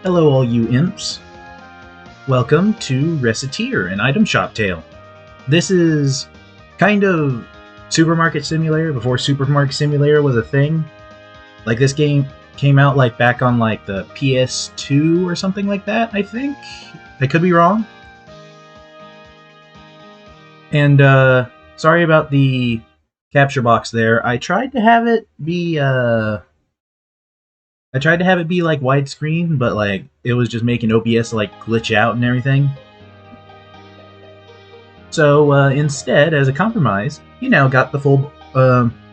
Hello all you imps. Welcome to Recettear, an item shop tale. This is kind of Supermarket Simulator before Supermarket Simulator was a thing. Like this game came out like back on like the PS2 or something like that, I think. I could be wrong. And sorry about the capture box there. I tried to have it be like widescreen, but like it was just making OBS like glitch out and everything. So instead, as a compromise, you now got the full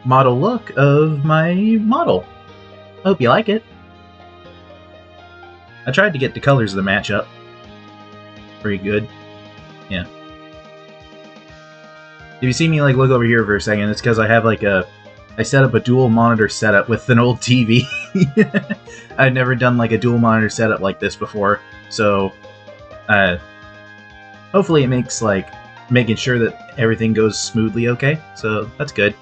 model look of my model. Hope you like it. I tried to get the colors of the matchup. Pretty good. Yeah. If you see me like look over here for a second, it's because I have like I set up a dual monitor setup with an old TV. I've never done like a dual monitor setup like this before, so hopefully it makes like making sure that everything goes smoothly okay, so that's good.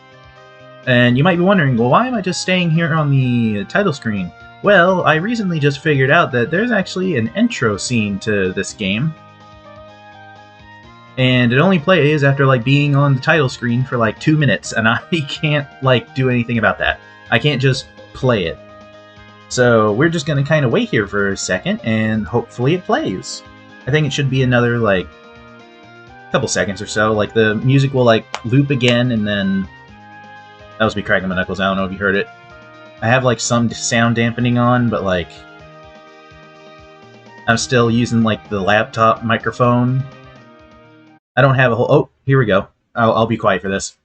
And you might be wondering, well, why am I just staying here on the title screen? Well, I recently just figured out that there's actually an intro scene to this game, and it only plays after like being on the title screen for like 2 minutes, and I can't like do anything about that. I can't just play it. So we're just gonna kind of wait here for a second, and hopefully it plays. I think it should be another like couple seconds or so. Like the music will like loop again, and then that was me cracking my knuckles. I don't know if you heard it. I have like some sound dampening on, but like I'm still using like the laptop microphone. I don't have a whole. Oh, here we go. I'll be quiet for this.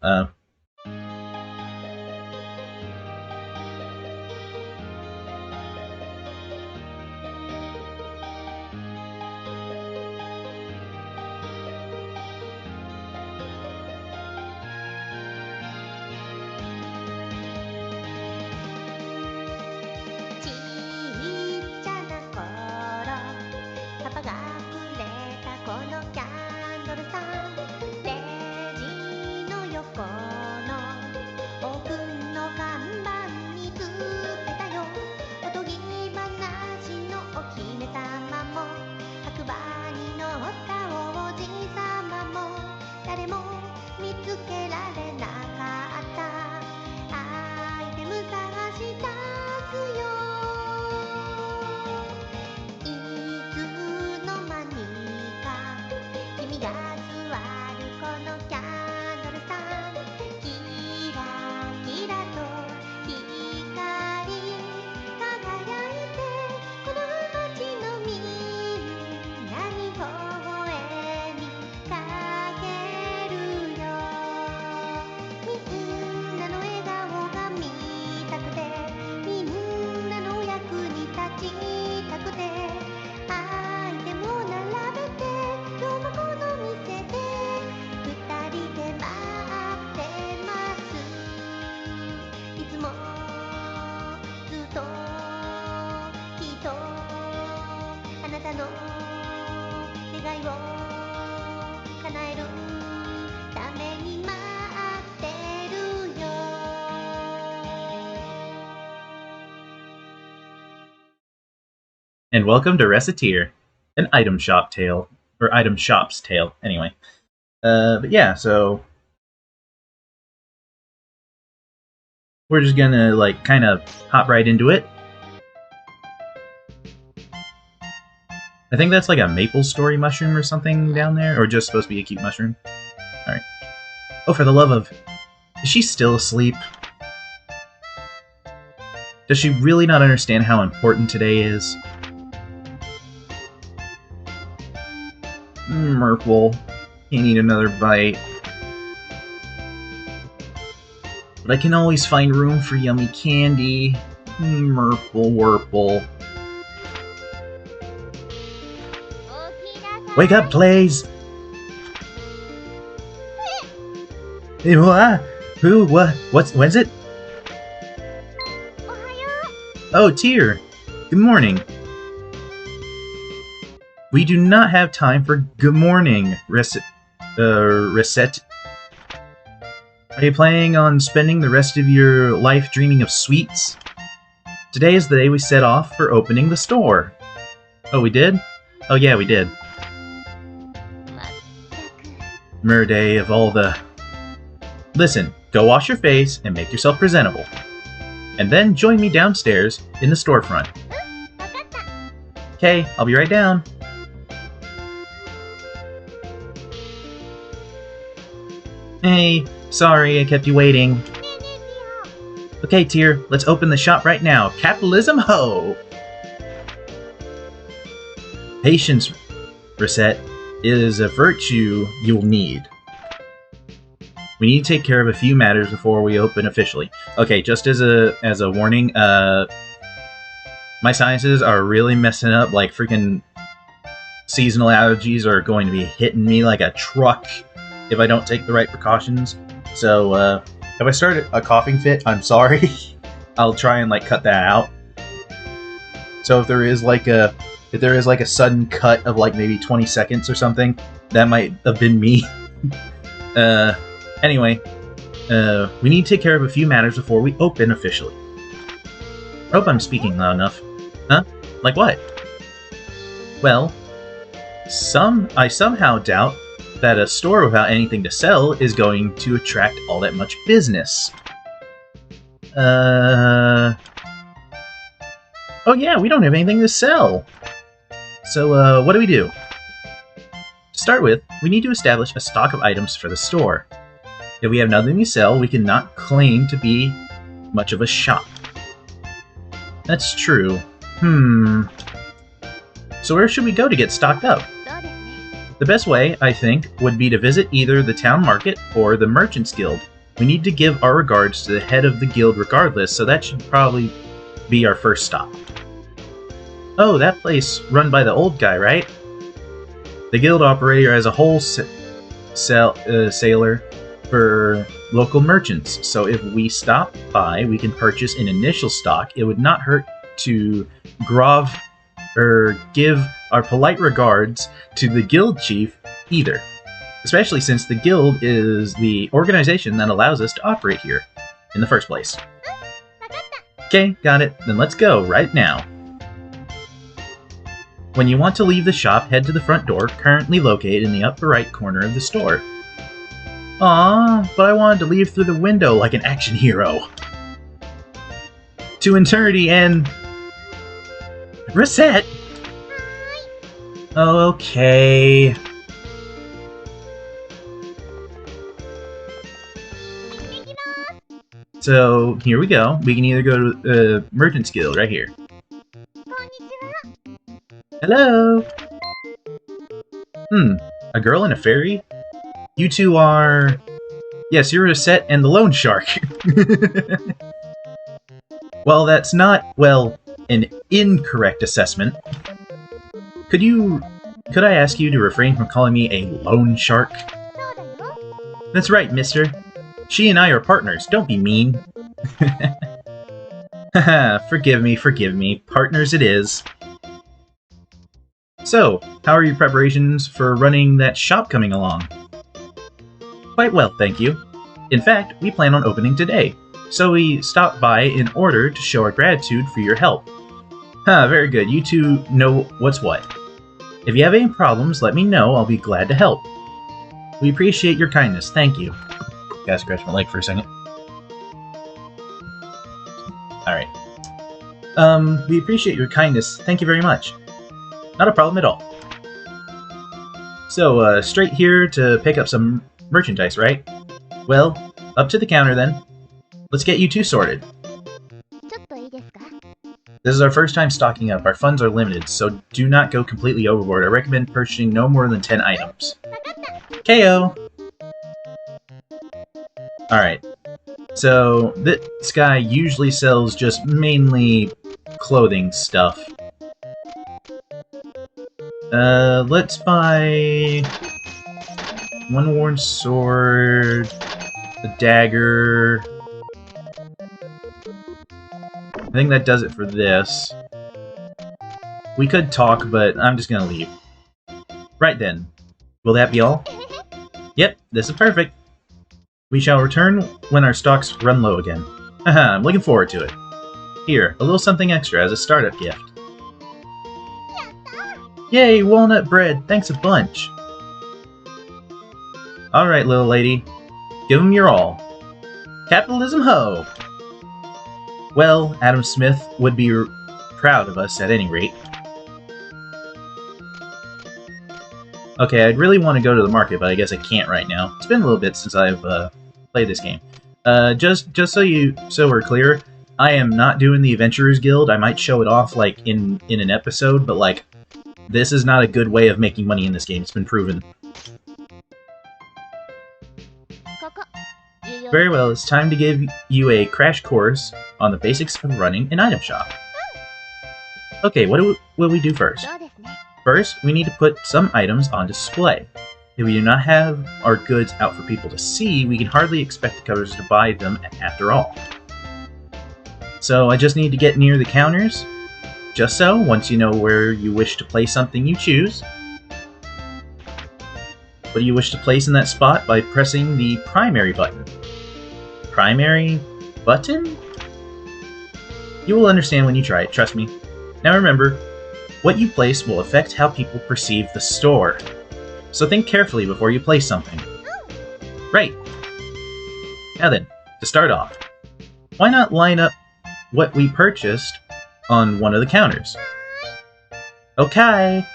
And welcome to Recettear, an item shop tale, or item shop's tale. Anyway, but yeah, so we're just gonna like kind of hop right into it. I think that's like a maple story mushroom or something down there, or just supposed to be a cute mushroom. All right. Oh, for the love of, is she still asleep? Does she really not understand how important today is? Merple, can't eat another bite. But I can always find room for yummy candy. Merple, Wurple. Wake up, please! What? Who? What? When's it? Oh, Tear! Good morning. We do not have time for good morning, Recette. Are you planning on spending the rest of your life dreaming of sweets? Today is the day we set off for opening the store. Oh, we did? Oh yeah, we did. Murday of all the... Listen, go wash your face and make yourself presentable. And then join me downstairs in the storefront. Okay, I'll be right down. Hey, sorry I kept you waiting. Okay, Tear, let's open the shop right now. Capitalism, ho! Patience, Recette, is a virtue you'll need. We need to take care of a few matters before we open officially. Okay, just as a warning, my sinuses are really messing up. Like, freaking seasonal allergies are going to be hitting me like a truck if I don't take the right precautions. So, if I start a coughing fit, I'm sorry. I'll try and, like, cut that out. So if there is like a sudden cut of, like, maybe 20 seconds or something, that might have been me. Anyway, we need to take care of a few matters before we open officially. I hope I'm speaking loud enough. Huh? Like what? Well, I somehow doubt that a store without anything to sell is going to attract all that much business. Oh yeah, we don't have anything to sell! So, what do we do? To start with, we need to establish a stock of items for the store. If we have nothing to sell, we cannot claim to be much of a shop. That's true. So where should we go to get stocked up? The best way, I think, would be to visit either the town market or the Merchants Guild. We need to give our regards to the head of the guild regardless, so that should probably be our first stop. Oh, that place run by the old guy, right? The guild operator has a whole sailor for local merchants, so if we stop by, we can purchase an initial stock. It would not hurt to give our polite regards to the guild chief either, especially since the guild is the organization that allows us to operate here in the first place. Okay, got it. Then let's go right now. When you want to leave the shop, head to the front door, currently located in the upper right corner of the store. Aww, but I wanted to leave through the window like an action hero. To eternity and... Recette! Okay. So, here we go. We can either go to the Merchants Guild right here. Hello! A girl and a fairy? You two are... Yes, you're Recette and the Loan Shark. Well, that's not, well, an incorrect assessment. Could I ask you to refrain from calling me a loan shark? That's right, mister. She and I are partners, don't be mean. Haha, forgive me, partners it is. So, how are your preparations for running that shop coming along? Quite well, thank you. In fact, we plan on opening today, so we stopped by in order to show our gratitude for your help. Very good, you two know what's what. If you have any problems, let me know, I'll be glad to help. We appreciate your kindness, thank you. Gotta scratch my leg for a second. Alright. We appreciate your kindness, thank you very much. Not a problem at all. So, straight here to pick up some merchandise, right? Well, up to the counter then. Let's get you two sorted. This is our first time stocking up. Our funds are limited, so do not go completely overboard. I recommend purchasing no more than 10 items. KO! Alright. So, this guy usually sells just mainly clothing stuff. Let's buy one worn sword, a dagger. I think that does it for this. We could talk, but I'm just gonna leave. Right then. Will that be all? Yep, this is perfect. We shall return when our stocks run low again. Haha, I'm looking forward to it. Here, a little something extra as a startup gift. Yay, walnut bread! Thanks a bunch! Alright, little lady. Give 'em your all. Capitalism ho! Well, Adam Smith would be proud of us at any rate. Okay, I'd really want to go to the market, but I guess I can't right now. It's been a little bit since I've played this game. Just so we're clear, I am not doing the Adventurers Guild. I might show it off like in an episode, but like this is not a good way of making money in this game. It's been proven. Very well, it's time to give you a crash course on the basics of running an item shop. Okay, what will we do first? First, we need to put some items on display. If we do not have our goods out for people to see, we can hardly expect the customers to buy them after all. So I just need to get near the counters. Just so, once you know where you wish to place something, you choose. What do you wish to place in that spot by pressing the primary button? Primary button? You will understand when you try it, trust me. Now remember, what you place will affect how people perceive the store. So think carefully before you place something. Right. Now then, to start off, why not line up what we purchased on one of the counters? Okay.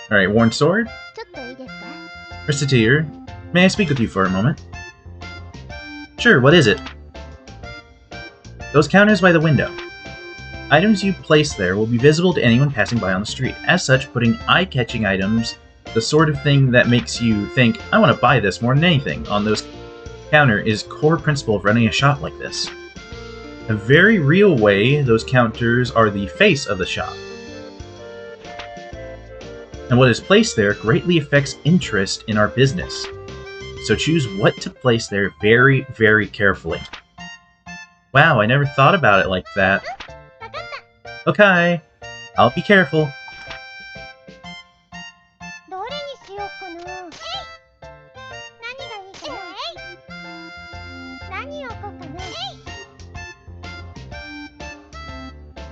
Alright, worn sword? Recettear, may I speak with you for a moment? Sure, what is it? Those counters by the window. Items you place there will be visible to anyone passing by on the street. As such, putting eye-catching items, the sort of thing that makes you think, I want to buy this more than anything, on those counter is core principle of running a shop like this. A very real way, those counters are the face of the shop. And what is placed there greatly affects interest in our business. So choose what to place there very, very carefully. Wow, I never thought about it like that. Okay, I'll be careful.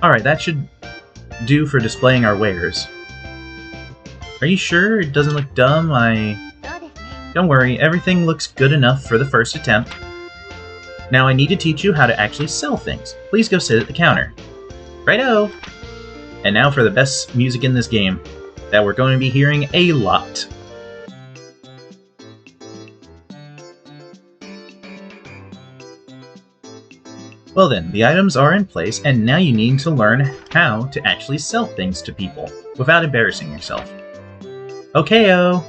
Alright, that should do for displaying our wares. Are you sure it doesn't look dumb? Don't worry, everything looks good enough for the first attempt. Now I need to teach you how to actually sell things. Please go sit at the counter. Righto! And now for the best music in this game, that we're going to be hearing a lot. Well then, the items are in place, and now you need to learn how to actually sell things to people, without embarrassing yourself. Okay-o!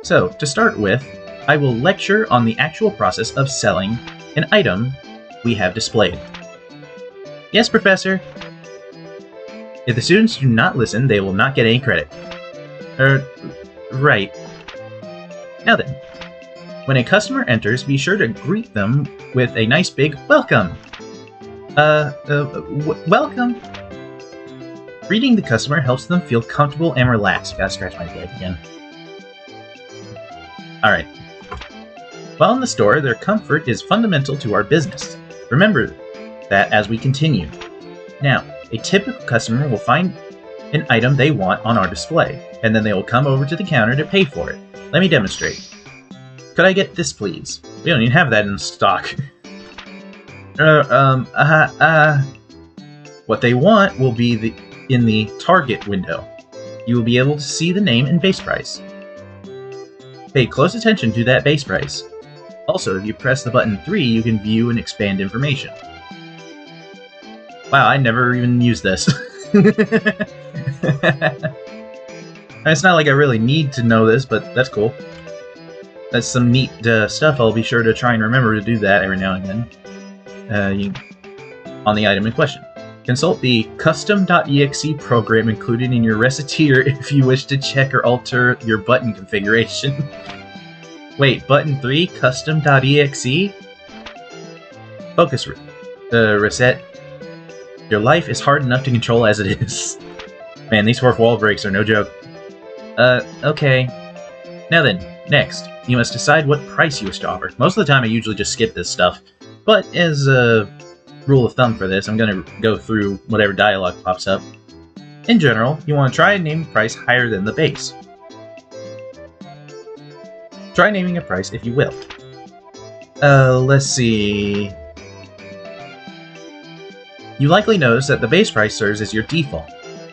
So, to start with, I will lecture on the actual process of selling an item we have displayed. Yes, Professor? If the students do not listen, they will not get any credit. Right. Now then, when a customer enters, be sure to greet them with a nice big welcome. Welcome! Greeting the customer helps them feel comfortable and relaxed. Gotta scratch my leg again. Alright. While in the store, their comfort is fundamental to our business. Remember that as we continue. Now, a typical customer will find an item they want on our display, and then they will come over to the counter to pay for it. Let me demonstrate. Could I get this, please? We don't even have that in stock. What they want will be in the target window. You will be able to see the name and base price. Pay close attention to that base price. Also, if you press the button 3, you can view and expand information. Wow, I never even used this. It's not like I really need to know this, but that's cool. That's some neat stuff. I'll be sure to try and remember to do that every now and then. On the item in question. Consult the custom.exe program included in your Recettear if you wish to check or alter your button configuration. Wait, button 3, custom.exe? Focus, Recette. Your life is hard enough to control as it is. Man, these fourth wall breaks are no joke. Okay. Now then, next, you must decide what price you wish to offer. Most of the time I usually just skip this stuff, but as rule of thumb for this. I'm going to go through whatever dialogue pops up. In general, you want to try and name a price higher than the base. Try naming a price if you will. Let's see. You likely notice that the base price serves as your default.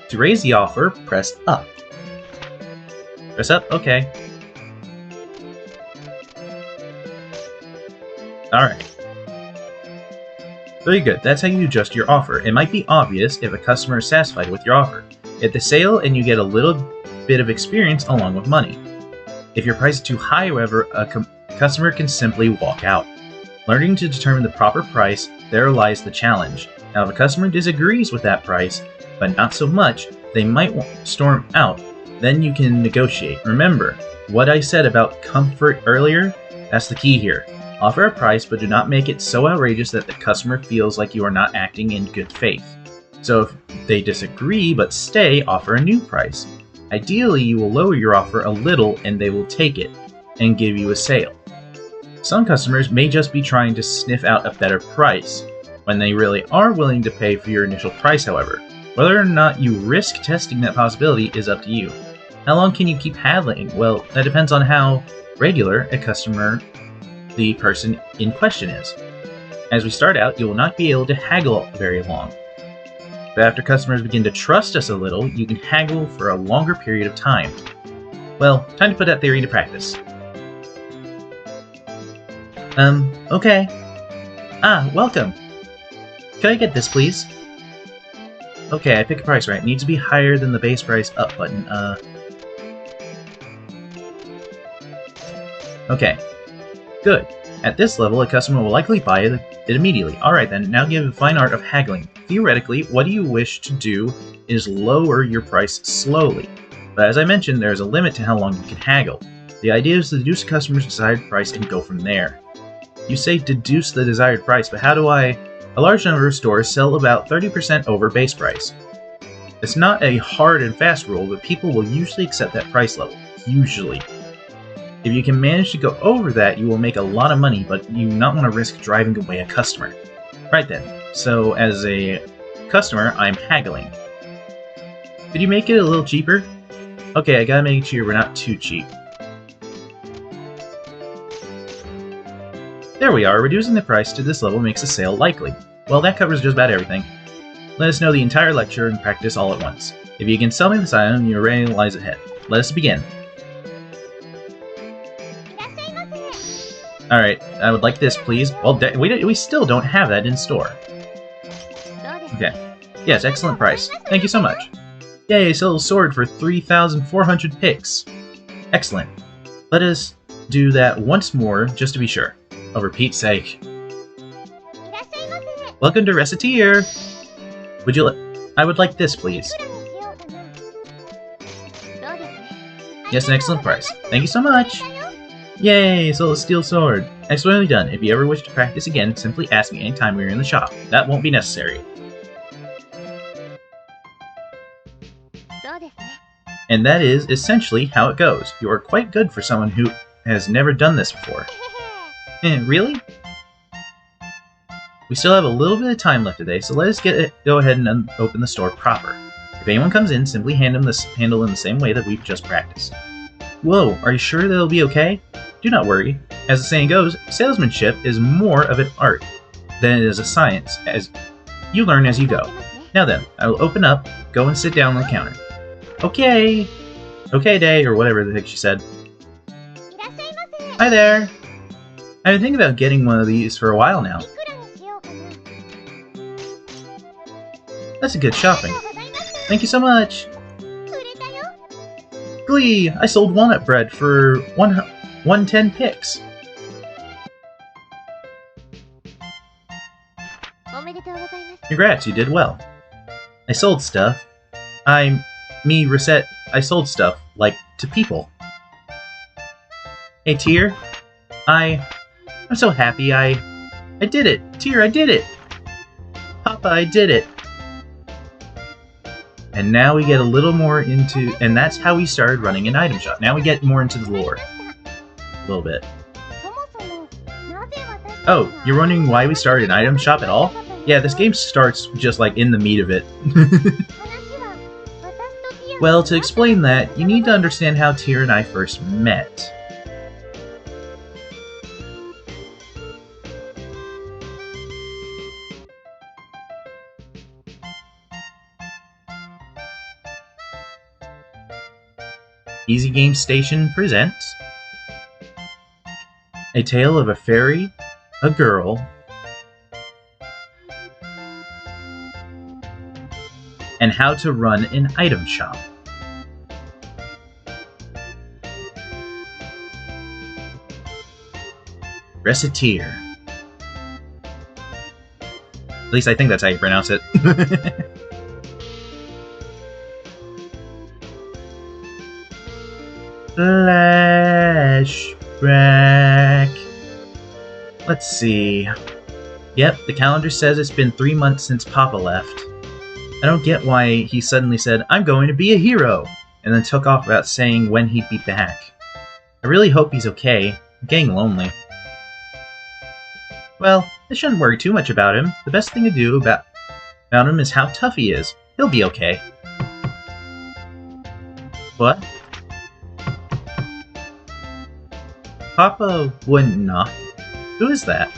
To raise the offer, press up. Press up? Okay. Alright. Very good. That's how you adjust your offer. It might be obvious if a customer is satisfied with your offer. Hit the sale and you get a little bit of experience along with money. If your price is too high, however, a customer can simply walk out. Learning to determine the proper price, there lies the challenge. Now, if a customer disagrees with that price, but not so much, they might storm out. Then you can negotiate. Remember, what I said about comfort earlier? That's the key here. Offer a price, but do not make it so outrageous that the customer feels like you are not acting in good faith. So if they disagree but stay, offer a new price. Ideally, you will lower your offer a little and they will take it and give you a sale. Some customers may just be trying to sniff out a better price, when they really are willing to pay for your initial price, however. Whether or not you risk testing that possibility is up to you. How long can you keep haggling? Well, that depends on how regular a customer the person in question is. As we start out, you will not be able to haggle very long. But after customers begin to trust us a little, you can haggle for a longer period of time. Well, time to put that theory into practice. Okay. Welcome. Can I get this, please? Okay, I pick a price right. It needs to be higher than the base price up button. Okay. Good. At this level, a customer will likely buy it immediately. Alright then, now give the fine art of haggling. Theoretically, what you wish to do is lower your price slowly. But as I mentioned, there is a limit to how long you can haggle. The idea is to deduce a customer's desired price and go from there. You say deduce the desired price, but how do I... A large number of stores sell about 30% over base price. It's not a hard and fast rule, but people will usually accept that price level. Usually. If you can manage to go over that, you will make a lot of money, but you do not want to risk driving away a customer. Right then, so as a customer, I'm haggling. Could you make it a little cheaper? Okay, I gotta make sure we're not too cheap. There we are, reducing the price to this level makes a sale likely. Well, that covers just about everything. Let us know the entire lecture and practice all at once. If you can sell me this item, your rating lies ahead. Let us begin. Alright, I would like this, please. Well, we still don't have that in store. Okay. Yes, excellent price. Thank you so much. Yay, sell a sword for 3,400 picks. Excellent. Let us do that once more, just to be sure. Oh, for Pete's sake. Welcome to Recettear! Would you I would like this, please. Yes, an excellent price. Thank you so much! Yay! Sold a steel sword. Excellently done. If you ever wish to practice again, simply ask me anytime we're in the shop. That won't be necessary. And that is essentially how it goes. You are quite good for someone who has never done this before. Really? We still have a little bit of time left today, so let us go ahead and open the store proper. If anyone comes in, simply handle in the same way that we've just practiced. Whoa, are you sure that'll be okay? Do not worry. As the saying goes, salesmanship is more of an art than it is a science, as you learn as you go. Now then, I will open up, go and sit down on the counter. Okay! Okay, day, or whatever the heck she said. Hi there! I've been thinking about getting one of these for a while now. That's a good shopping. Thank you so much! Glee! I sold walnut bread for 110 picks. Congrats, you did well. I sold stuff. Recette, I sold stuff, like, to people. Hey, Tear. I'm so happy I did it! Tear, I did it! Papa, I did it! And now we get a little more into... And that's how we started running an item shop. Now we get more into the lore. A little bit. Oh, you're wondering why we started an item shop at all? Yeah, this game starts just like in the meat of it. Well, to explain that, you need to understand how Tyr and I first met. Easy Game Station presents A Tale of a Fairy, a Girl, and How to Run an Item Shop. Recettear. At least I think that's how you pronounce it. Flashback. Let's see. Yep, the calendar says it's been 3 months since Papa left. I don't get why he suddenly said, "I'm going to be a hero," and then took off without saying when he'd be back. I really hope he's okay. I'm getting lonely. Well, I shouldn't worry too much about him. The best thing to do about him is how tough he is. He'll be okay. What? Papa wouldn't knock. Who is that?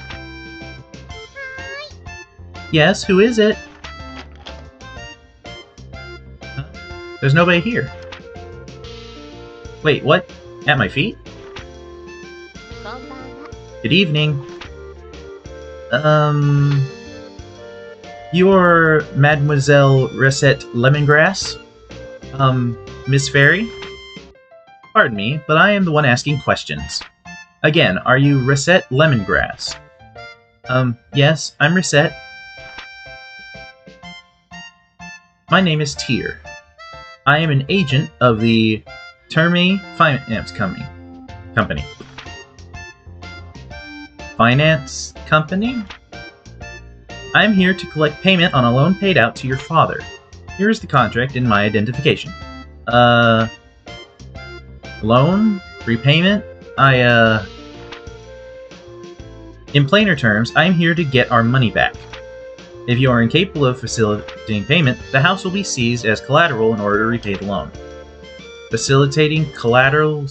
Yes, who is it? Huh? There's nobody here. Wait, what? At my feet? Good evening. You're Mademoiselle Recette Lemongrass? Miss Fairy? Pardon me, but I am the one asking questions. Again, are you Recette Lemongrass? Yes, I'm Recette. My name is Tyr. I am an agent of the Termi Finance Company. Finance Company? I'm here to collect payment on a loan paid out to your father. Here is the contract and my identification. Loan? Repayment? In plainer terms, I'm here to get our money back. If you are incapable of facilitating payment, the house will be seized as collateral in order to repay the loan. Facilitating collateral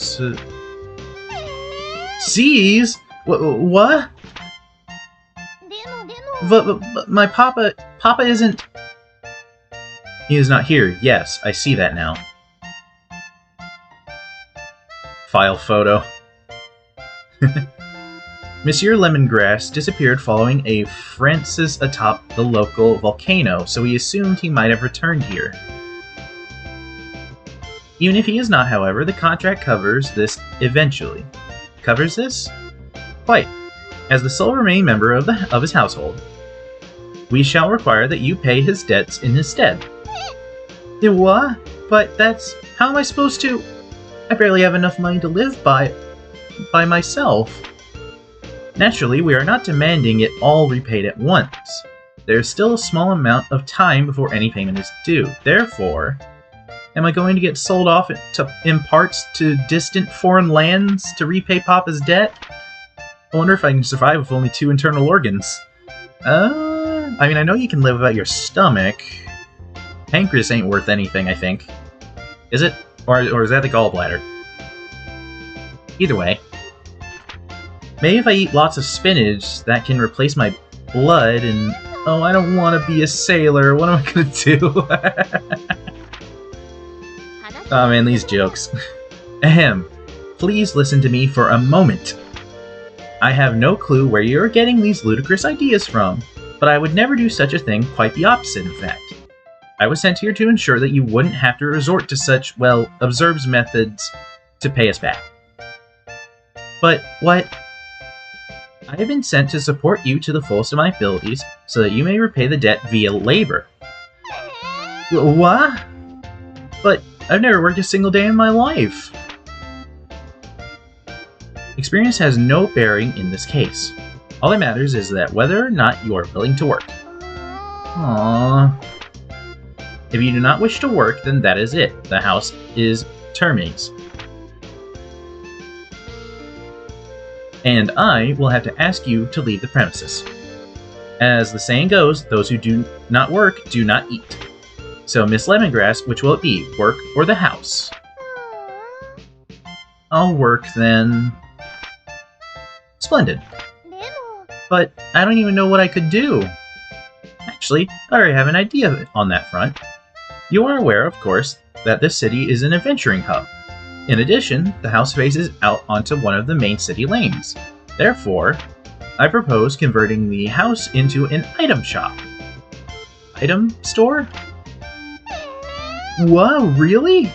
seize? What? But my Papa isn't... He is not here. Yes, I see that now. File photo. Monsieur Lemongrass disappeared following a Francis atop the local volcano, so we assumed he might have returned here. Even if he is not, however, the contract covers this eventually. Covers this? Quite. As the sole remaining member of his household, we shall require that you pay his debts in his stead. What? But that's... How am I supposed to... I barely have enough money to live by myself. Naturally, we are not demanding it all repaid at once. There is still a small amount of time before any payment is due. Therefore, am I going to get sold off in parts to distant foreign lands to repay Papa's debt? I wonder if I can survive with only 2 internal organs. I mean, I know you can live without your stomach. Pancreas ain't worth anything, I think. Is it? Or is that the gallbladder? Either way. Maybe if I eat lots of spinach, that can replace my blood, and... Oh, I don't want to be a sailor. What am I gonna do? Oh man, these jokes. Ahem. Please listen to me for a moment. I have no clue where you are getting these ludicrous ideas from, but I would never do such a thing, quite the opposite, in fact. I was sent here to ensure that you wouldn't have to resort to such, well, absurd methods to pay us back. But what... I have been sent to support you to the fullest of my abilities, so that you may repay the debt via labor. What? But I've never worked a single day in my life. Experience has no bearing in this case. All that matters is that whether or not you are willing to work. Aww. If you do not wish to work, then that is it. The house is Termi's. And I will have to ask you to leave the premises. As the saying goes, those who do not work do not eat. So, Miss Lemongrass, which will it be, work or the house? I'll work then. Splendid. But I don't even know what I could do. Actually, I already have an idea on that front. You are aware, of course, that this city is an adventuring hub. In addition, the house faces out onto one of the main city lanes. Therefore, I propose converting the house into an item shop. Item store? Whoa, really?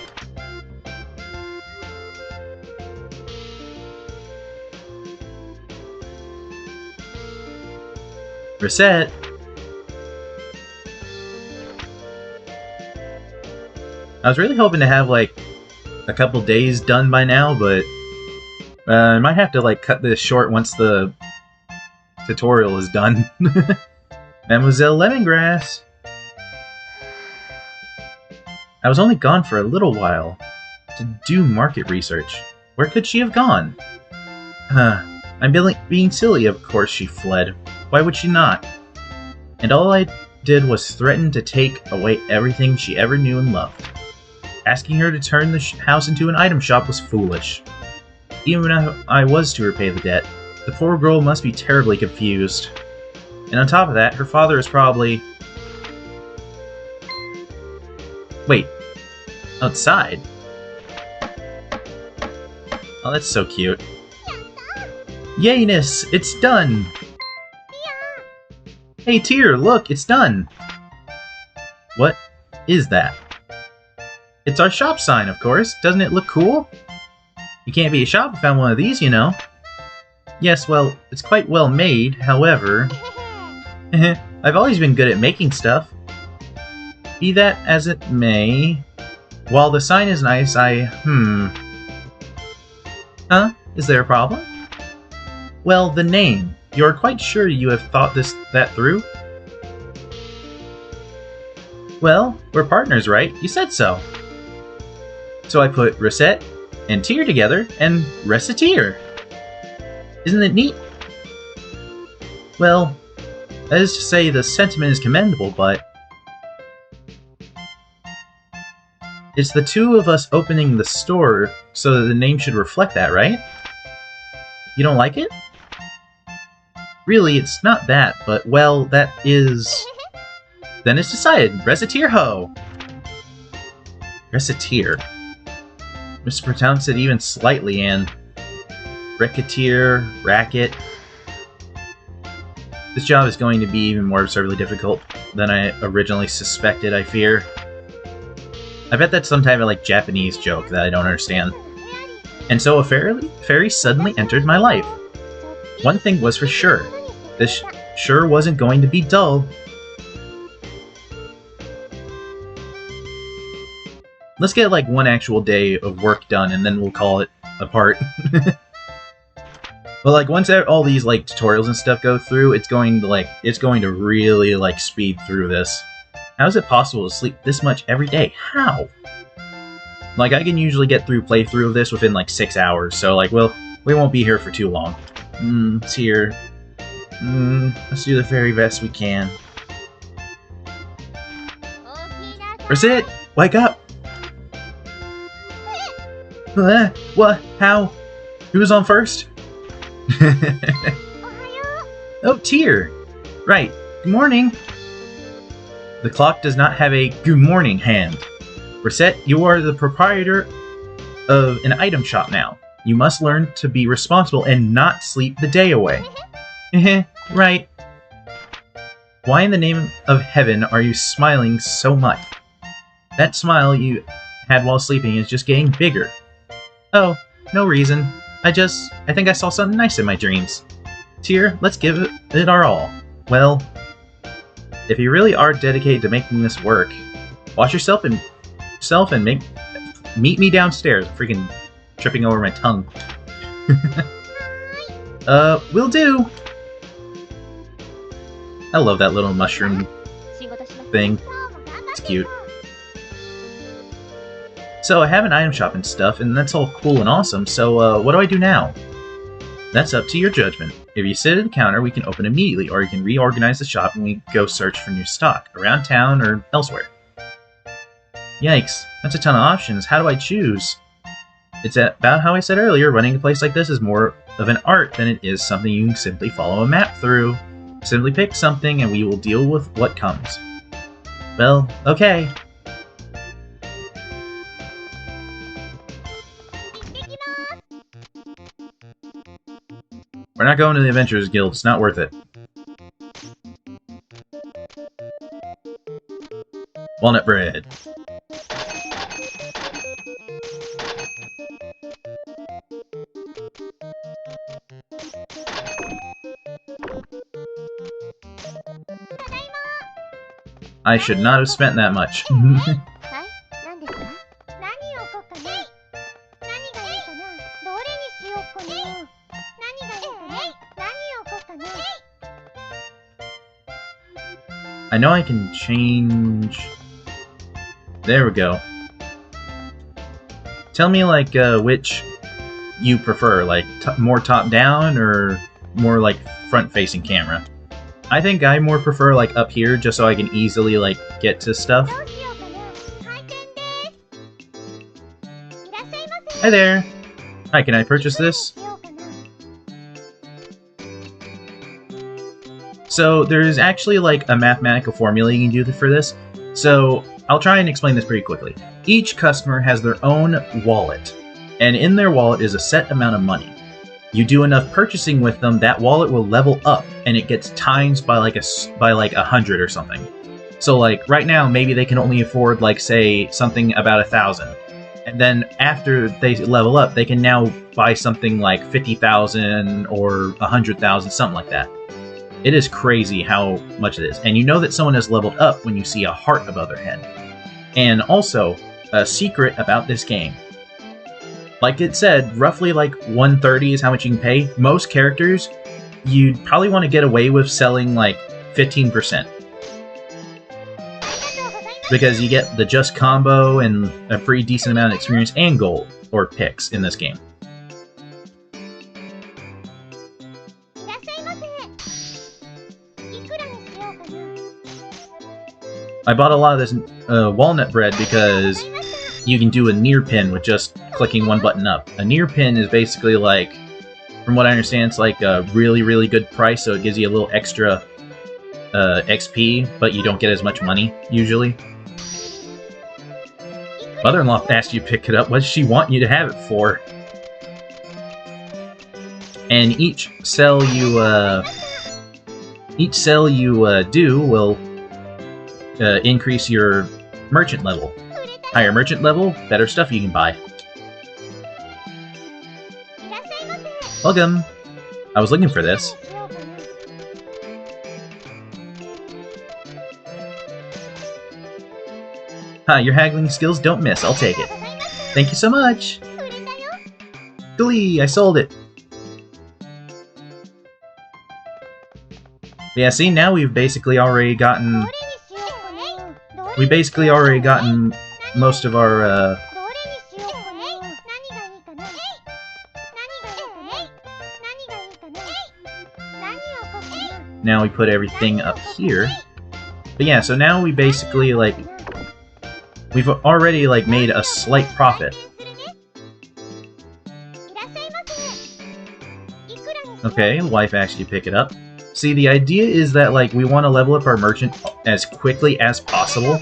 Recette. I was really hoping to have like a couple days done by now, but I might have to like cut this short once the tutorial is done. Mademoiselle Lemongrass. I was only gone for a little while to do market research. Where could she have gone? I'm being silly, of course she fled. Why would she not? And all I did was threaten to take away everything she ever knew and loved. Asking her to turn the house into an item shop was foolish. Even if I was to repay the debt, the poor girl must be terribly confused. And on top of that, her father is probably... Wait. Outside? Oh, that's so cute. Yayness! It's done! Hey, Tear, look, it's done! What is that? It's our shop sign, of course. Doesn't it look cool? You can't be a shop without one of these, you know. Yes, well, it's quite well made, however... I've always been good at making stuff. Be that as it may... While the sign is nice, Huh? Is there a problem? Well, the name. You're quite sure you have thought that through? Well, we're partners, right? You said so. So I put Recette and Tear together, and Recettear. Isn't it neat? Well, that is to say the sentiment is commendable, but... It's the two of us opening the store, so that the name should reflect that, right? You don't like it? Really, it's not that, but, well, that is... Then it's decided. Recettear ho! Recettear. Mispronounce it even slightly, and... Recettear, racket... This job is going to be even more absurdly difficult than I originally suspected, I fear. I bet that's some type of, like, Japanese joke that I don't understand. And so a fairy suddenly entered my life. One thing was for sure. This sure wasn't going to be dull. Let's get, like, one actual day of work done, and then we'll call it a part. But, like, once all these, like, tutorials and stuff go through, it's going to really, like, speed through this. How is it possible to sleep this much every day? How? Like, I can usually get through playthrough of this within, like, 6 hours, so, like, well, we won't be here for too long. It's here. Let's do the very best we can. Recette! Wake up! What? How? Who's on first? Oh, Tear! Right. Good morning! The clock does not have a good morning hand. Recette, you are the proprietor of an item shop now. You must learn to be responsible and not sleep the day away. Right. Why in the name of heaven are you smiling so much? That smile you had while sleeping is just getting bigger. Oh, no reason. I think I saw something nice in my dreams. Tear, let's give it our all. Well, if you really are dedicated to making this work, watch yourself and meet me downstairs. I'm freaking tripping over my tongue. Will do. I love that little mushroom thing. It's cute. So I have an item shop and stuff, and that's all cool and awesome, so what do I do now? That's up to your judgment. If you sit at the counter, we can open immediately, or you can reorganize the shop and we go search for new stock, around town or elsewhere. Yikes, that's a ton of options. How do I choose? It's about how I said earlier, running a place like this is more of an art than it is something you can simply follow a map through. Simply pick something and we will deal with what comes. Well, okay. We're not going to the Adventurers Guild, it's not worth it. Walnut bread. I should not have spent that much. I know I can change... There we go. Tell me, like, which you prefer, like, more top-down or more, like, front-facing camera. I think I more prefer, like, up here, just so I can easily, like, get to stuff. Hi there! Hi, can I purchase this? So, there's actually, like, a mathematical formula you can do for this. So, I'll try and explain this pretty quickly. Each customer has their own wallet, and in their wallet is a set amount of money. You do enough purchasing with them, that wallet will level up, and it gets times by like 100 or something. So like right now, maybe they can only afford like say something about 1,000, and then after they level up, they can now buy something like 50,000 or 100,000, something like that. It is crazy how much it is, and you know that someone has leveled up when you see a heart above their head. And also, a secret about this game. Like it said, roughly like 130 is how much you can pay. Most characters, you'd probably want to get away with selling like 15%. Because you get the just combo and a pretty decent amount of experience and gold, or picks, in this game. I bought a lot of this walnut bread because you can do a near pin with just clicking one button up. A near pin is basically like, from what I understand, it's like a really, really good price, so it gives you a little extra XP, but you don't get as much money, usually. Mother-in-law asked you to pick it up. What does she want you to have it for? And each sell you do will increase your merchant level. Higher merchant level, better stuff you can buy. Welcome! I was looking for this. Huh, your haggling skills don't miss. I'll take it. Thank you so much! Glee! I sold it! Yeah, see, now we've basically already gotten... most of our, Now we put everything up here. But yeah, so now we basically, like... We've already, like, made a slight profit. Okay, wife asked you to pick it up. See, the idea is that, like, we want to level up our merchant as quickly as possible.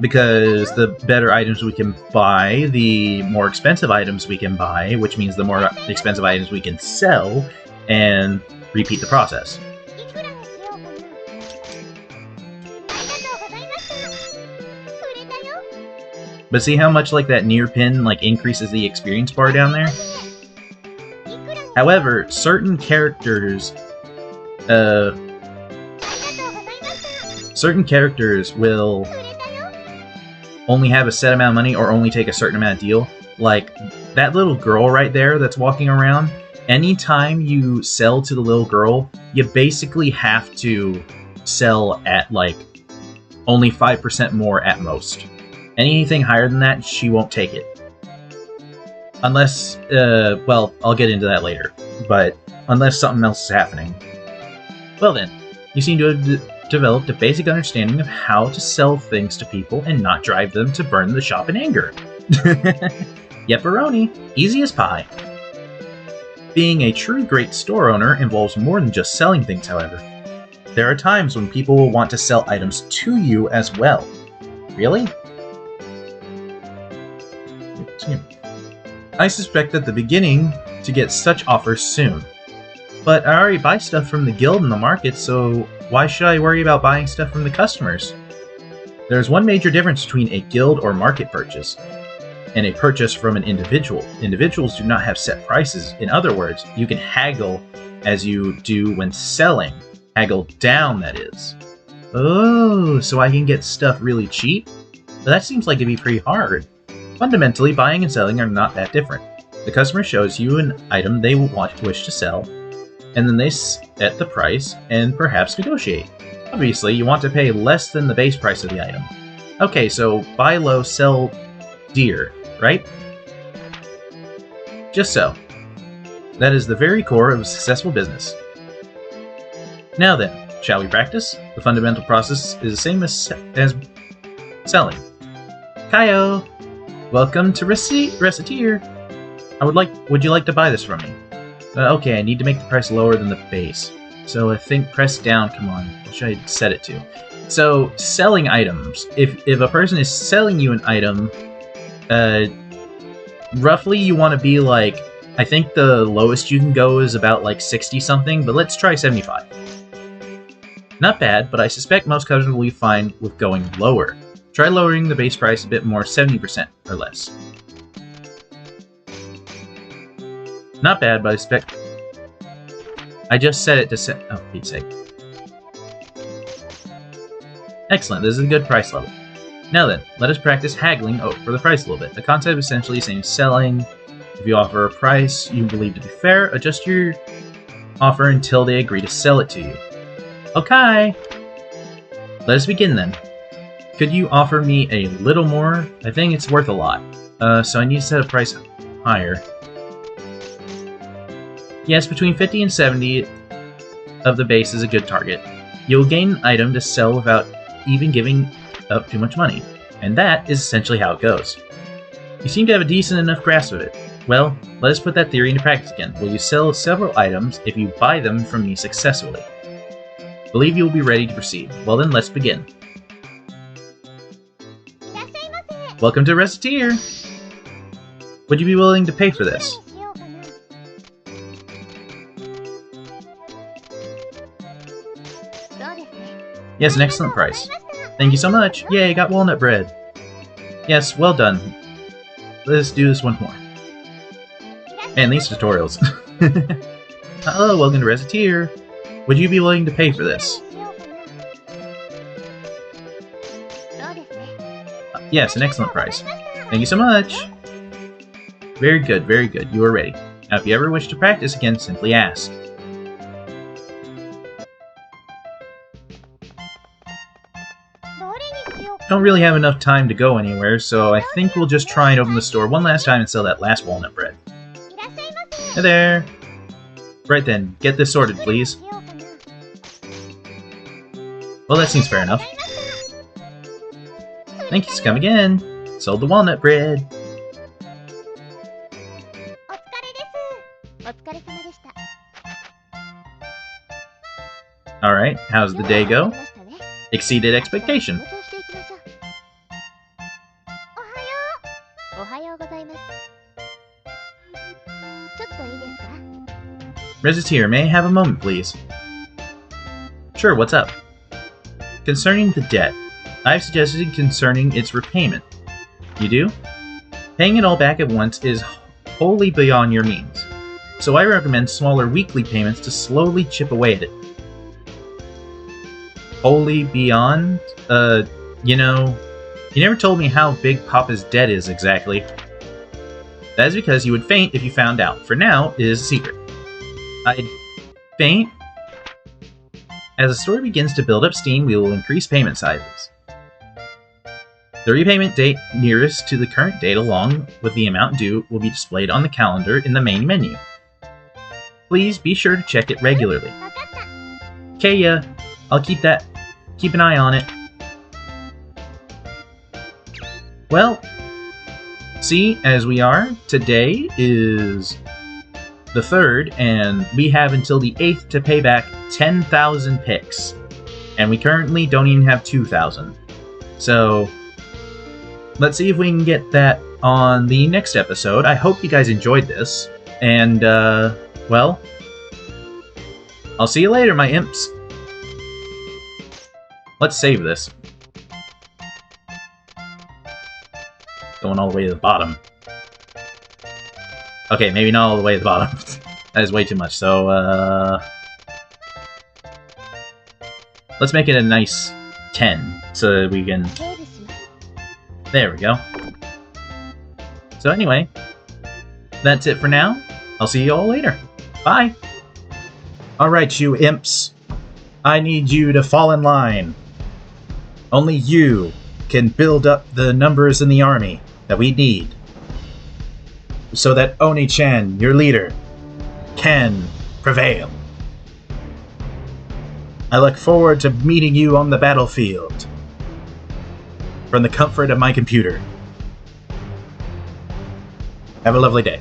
Because the better items we can buy, the more expensive items we can buy, which means the more expensive items we can sell, and repeat the process. But see how much like that near pin like increases the experience bar down there? However, certain characters will only have a set amount of money or only take a certain amount of deal. Like, that little girl right there that's walking around, anytime you sell to the little girl, you basically have to sell at, like, only 5% more at most. Anything higher than that, she won't take it. Unless, well, I'll get into that later. But unless something else is happening. Well then, you seem to have developed a basic understanding of how to sell things to people and not drive them to burn the shop in anger. Yepperoni, easy as pie. Being a true great store owner involves more than just selling things, however. There are times when people will want to sell items to you as well. Really? I suspect at the beginning to get such offers soon. But I already buy stuff from the guild and the market, so why should I worry about buying stuff from the customers? There's one major difference between a guild or market purchase and a purchase from an individual. Individuals do not have set prices. In other words, you can haggle as you do when selling. Haggle down, that is. Oh, so I can get stuff really cheap? But that seems like it'd be pretty hard. Fundamentally, buying and selling are not that different. The customer shows you an item they wish to sell, and then they set the price and perhaps negotiate. Obviously, you want to pay less than the base price of the item. Okay, so buy low, sell dear, right? Just so. That is the very core of a successful business. Now then, shall we practice? The fundamental process is the same as selling. Kaio! Welcome to Recettear! Would you like to buy this from me? Okay, I need to make the price lower than the base. So I think press down, come on. What should I set it to? So, selling items. If a person is selling you an item, roughly you want to be like, I think the lowest you can go is about like 60 something, but let's try 75. Not bad, but I suspect most customers will be fine with going lower. Try lowering the base price a bit more, 70% or less. Not bad, but I suspect... I just set it to oh, Pete's sake. Excellent, this is a good price level. Now then, let us practice haggling for the price a little bit. The concept is essentially the same as selling. If you offer a price you believe to be fair, adjust your offer until they agree to sell it to you. Okay! Let us begin then. Could you offer me a little more? I think it's worth a lot. So I need to set a price higher. Yes, between 50 and 70 of the base is a good target. You'll gain an item to sell without even giving up too much money. And that is essentially how it goes. You seem to have a decent enough grasp of it. Well, let us put that theory into practice again. Will you sell several items if you buy them from me successfully? Believe you will be ready to proceed. Well then, let's begin. Welcome to Recettear! Would you be willing to pay for this? Yes, an excellent price. Thank you so much! Yay, got walnut bread! Yes, well done. Let's do this once more. And these tutorials. Hello, welcome to Recettear! Would you be willing to pay for this? Yes, an excellent price. Thank you so much! Very good, very good. You are ready. Now, if you ever wish to practice again, simply ask. Don't really have enough time to go anywhere, so I think we'll just try and open the store one last time and sell that last walnut bread. Hey there! Right then, get this sorted, please. Well, that seems fair enough. Thank you, come again. Sold the walnut bread. Alright, how's the day go? Exceeded expectation. Recettear, may I have a moment, please? Sure, what's up? Concerning the debt, I've suggested concerning its repayment. You do? Paying it all back at once is wholly beyond your means, so I recommend smaller weekly payments to slowly chip away at it. Wholly beyond? You know, you never told me how big Papa's debt is exactly. That is because you would faint if you found out. For now, it is a secret. I'd faint? As the story begins to build up steam, we will increase payment sizes. The repayment date nearest to the current date along with the amount due will be displayed on the calendar in the main menu. Please be sure to check it regularly. Okay, I'll keep an eye on it. Well, see, as we are, today is the 3rd, and we have until the 8th to pay back 10,000 picks. And we currently don't even have 2,000. So, let's see if we can get that on the next episode. I hope you guys enjoyed this. And, well, I'll see you later, my imps. Let's save this. Going all the way to the bottom. Okay, maybe not all the way to the bottom. That is way too much, so, let's make it a nice 10, so that we can... There we go. So anyway, that's it for now. I'll see you all later. Bye! Alright, you imps. I need you to fall in line. Only you can build up the numbers in the army that we need, so that Oni-Chan, your leader, can prevail. I look forward to meeting you on the battlefield from the comfort of my computer. Have a lovely day.